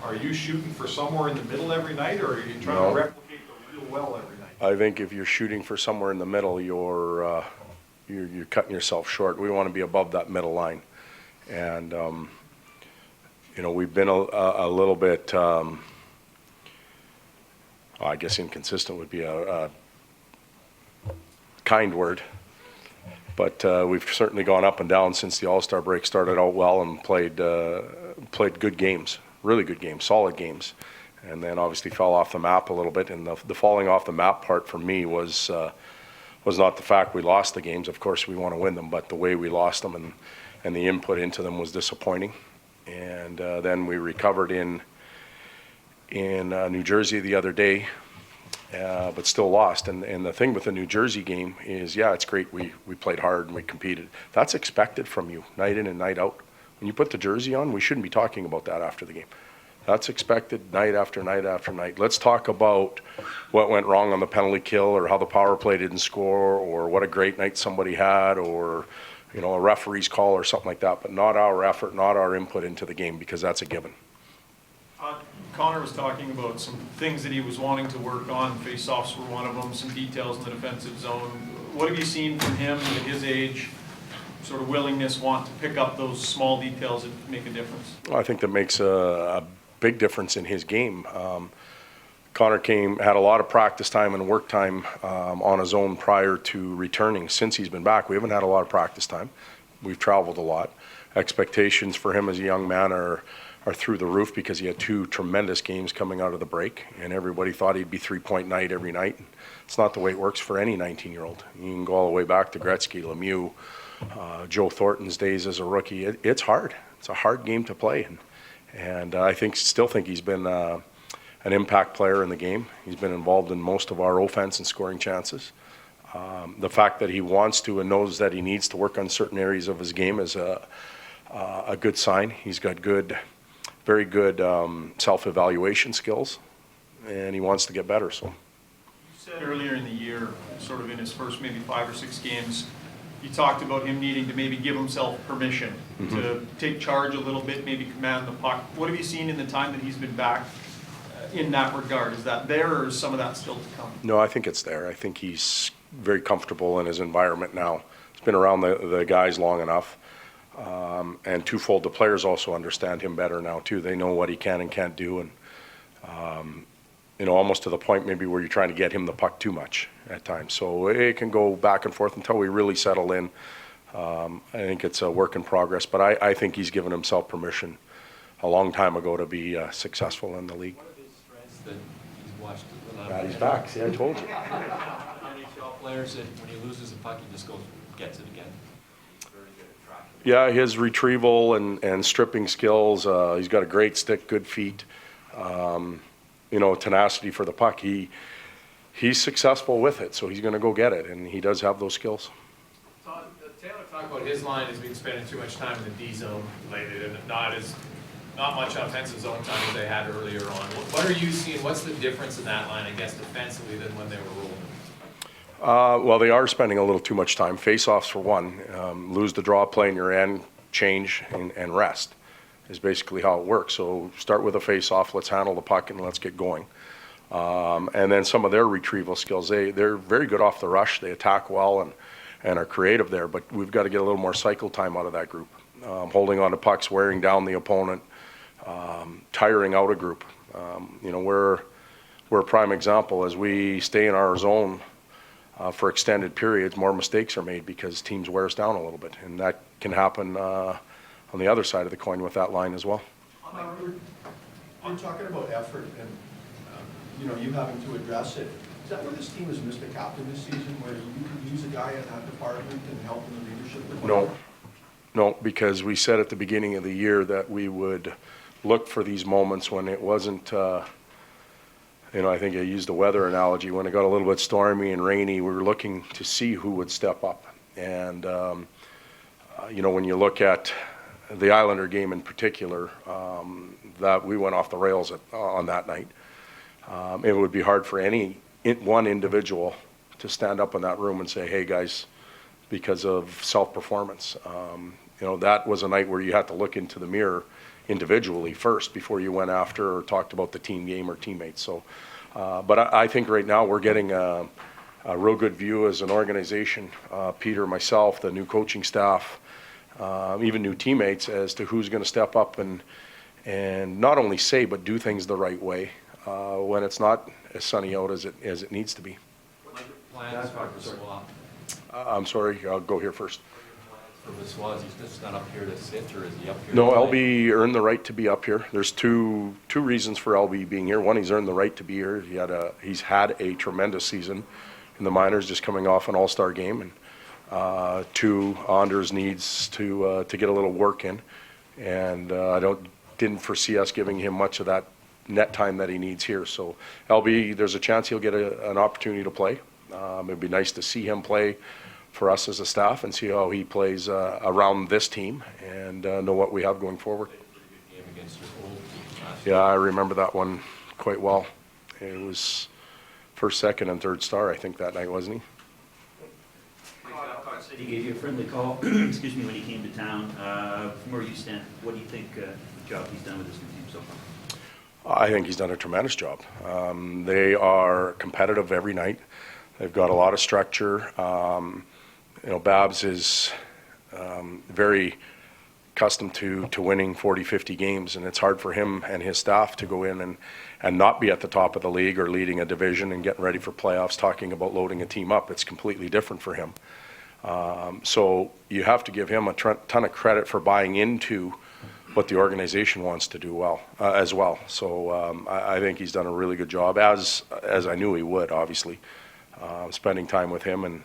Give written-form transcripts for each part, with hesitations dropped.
Are you shooting for somewhere in the middle every night, or are you trying to replicate the real well every night? I think if you're shooting for somewhere in the middle, you're cutting yourself short. We want to be above that middle line, and we've been a little bit. I guess inconsistent would be a kind word, but we've certainly gone up and down since the All-Star break. Started out well and played good games, really good games, solid games, and then obviously fell off the map a little bit. And the falling off the map part for me was not the fact we lost the games. Of course, we want to win them, but the way we lost them and the input into them was disappointing. And then we recovered in New Jersey the other day, but still lost. And the thing with the New Jersey game is, yeah, it's great. We played hard and we competed. That's expected from you, night in and night out. When you put the jersey on, we shouldn't be talking about that after the game. That's expected night after night after night. Let's talk about what went wrong on the penalty kill, or how the power play didn't score, or what a great night somebody had, or a referee's call or something like that, but not our effort, not our input into the game, because that's a given. Connor was talking about some things that he was wanting to work on. Face-offs were one of them, some details in the defensive zone. What have you seen from him at his age, sort of willingness, want to pick up those small details that make a difference? Well, I think that makes a big difference in his game. Connor had a lot of practice time and work time on his own prior to returning. Since he's been back, we haven't had a lot of practice time. We've traveled a lot. Expectations for him as a young man are through the roof, because he had two tremendous games coming out of the break, and everybody thought he'd be 3-point night every night. It's not the way it works for any 19-year-old. You can go all the way back to Gretzky, Lemieux, Joe Thornton's days as a rookie. It's hard. It's a hard game to play, and I still think he's been an impact player in the game. He's been involved in most of our offense and scoring chances. The fact that he wants to and knows that he needs to work on certain areas of his game is a good sign. He's got very good self-evaluation skills, and he wants to get better. So, you said earlier in the year, sort of in his first maybe 5 or 6 games, you talked about him needing to maybe give himself permission to take charge a little bit, maybe command the puck. What have you seen in the time that he's been back in that regard? Is that there, or is some of that still to come? No, I think it's there. I think he's very comfortable in his environment now. He's been around the guys long enough. And twofold, the players also understand him better now too. They know what he can and can't do, and almost to the point maybe where you're trying to get him the puck too much at times. So it can go back and forth until we really settle in. I think it's a work in progress, but I think he's given himself permission a long time ago to be successful in the league. What are his strengths that he's watched? He's back. See, I told you. NHL players that when he loses a puck, he just gets it again. Yeah, his retrieval and stripping skills. He's got a great stick, good feet. Tenacity for the puck. He's successful with it, so he's going to go get it, and he does have those skills. Todd, Taylor talked about his line has been spending too much time in the D zone lately, and not much offensive zone time as they had earlier on. What are you seeing? What's the difference in that line, I guess, defensively than when they were rolling? Well, they are spending a little too much time. Face-offs for one. Lose the draw, play in your end, change, and rest is basically how it works. So start with a face-off, let's handle the puck, and let's get going. And then some of their retrieval skills, they're very good off the rush. They attack well and are creative there, but we've got to get a little more cycle time out of that group. Holding on to pucks, wearing down the opponent, tiring out a group. We're a prime example. As we stay in our zone for extended periods, more mistakes are made because teams wear us down a little bit, and that can happen on the other side of the coin with that line as well. We're talking about effort and you having to address it. Is that where this team has missed a captain this season, where you could use a guy in that department and help in the leadership department? No, because we said at the beginning of the year that we would look for these moments when it wasn't. I think I used the weather analogy. When it got a little bit stormy and rainy, we were looking to see who would step up. And, when you look at the Islander game in particular, that we went off the rails on that night. It would be hard for one individual to stand up in that room and say, hey, guys, because of self-performance. That was a night where you had to look into the mirror individually first before you went after or talked about the team game or teammates. So, but I think right now we're getting a real good view as an organization, Peter, myself, the new coaching staff, even new teammates, as to who's going to step up and not only say but do things the right way when it's not as sunny out as it needs to be. Plans for Vissois. I'm sorry, I'll go here first. For Vissois, he's just not up here to sit, or is he up here? No, to play? LB earned the right to be up here. There's two reasons for LB being here. One, he's earned the right to be here. He's had a tremendous season in the minors, just coming off an all-star game, and two, Anders needs to get a little work in, and didn't foresee us giving him much of that net time that he needs here. So LB, there's a chance he'll get an opportunity to play. It'd be nice to see him play for us as a staff and see how he plays around this team and know what we have going forward. Game against your old team last Yeah, I remember that one quite well. It was first, second, and third star, I think, that night, wasn't he? Said he gave you a friendly call, excuse me, when he came to town. From where you stand, what do you think the job he's done with this new team so far? I think he's done a tremendous job. They are competitive every night. They've got a lot of structure. Babs is very accustomed to winning 40, 50 games, and it's hard for him and his staff to go in and not be at the top of the league or leading a division and getting ready for playoffs, talking about loading a team up. It's completely different for him. So you have to give him a ton of credit for buying into what the organization wants to do as well. So I think he's done a really good job, as I knew he would, obviously. Spending time with him, and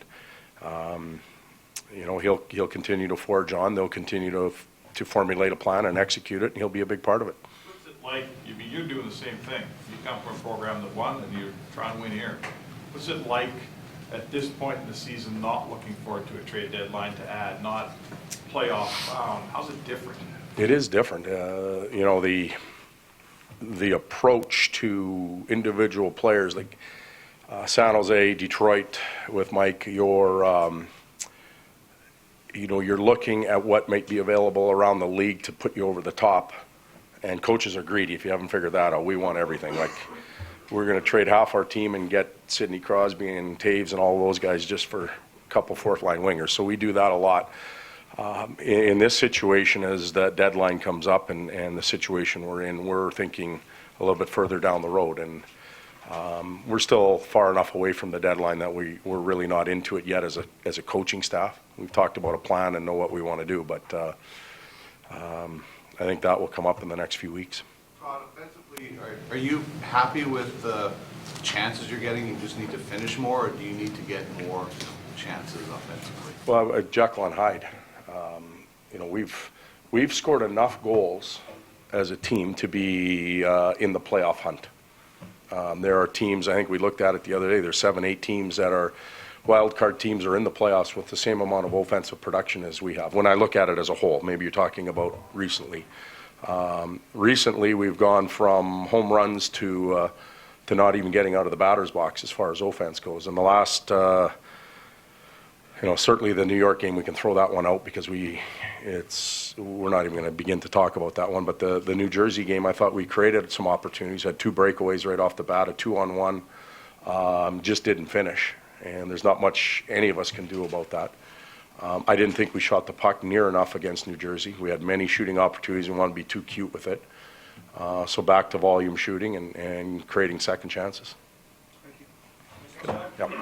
he'll continue to forge on. They'll continue to formulate a plan and execute it, and he'll be a big part of it. What's it like, you're doing the same thing. You come from a program that won and you're trying to win here. What's it like at this point in the season, not looking forward to a trade deadline to add, not playoff bound? How's it different? It is different. The approach to individual players, like San Jose, Detroit with Mike, you're looking at what might be available around the league to put you over the top. And coaches are greedy. If you haven't figured that out, we want everything. Like, we're going to trade half our team and get Sidney Crosby and Taves and all those guys just for a couple fourth-line wingers. So we do that a lot. In this situation, as that deadline comes up and the situation we're in, we're thinking a little bit further down the road. And we're still far enough away from the deadline that we're really not into it yet as a coaching staff. We've talked about a plan and know what we want to do, but I think that will come up in the next few weeks. Todd, offensively, are you happy with the chances you're getting? You just need to finish more, or do you need to get more chances offensively? Well, Jekyll and Hyde. We've scored enough goals as a team to be in the playoff hunt. There are teams, I think we looked at it the other day, there's 7, 8 teams that are wild card teams are in the playoffs with the same amount of offensive production as we have. When I look at it as a whole, maybe you're talking about recently. Recently, we've gone from home runs to not even getting out of the batter's box as far as offense goes. In the last, certainly the New York game, we can throw that one out because we're not even going to begin to talk about that one. But the New Jersey game, I thought we created some opportunities, had 2 breakaways right off the bat, a 2-on-1, just didn't finish. And there's not much any of us can do about that. I didn't think we shot the puck near enough against New Jersey. We had many shooting opportunities and wanted to be too cute with it. So back to volume shooting and creating second chances. Thank you. Yep.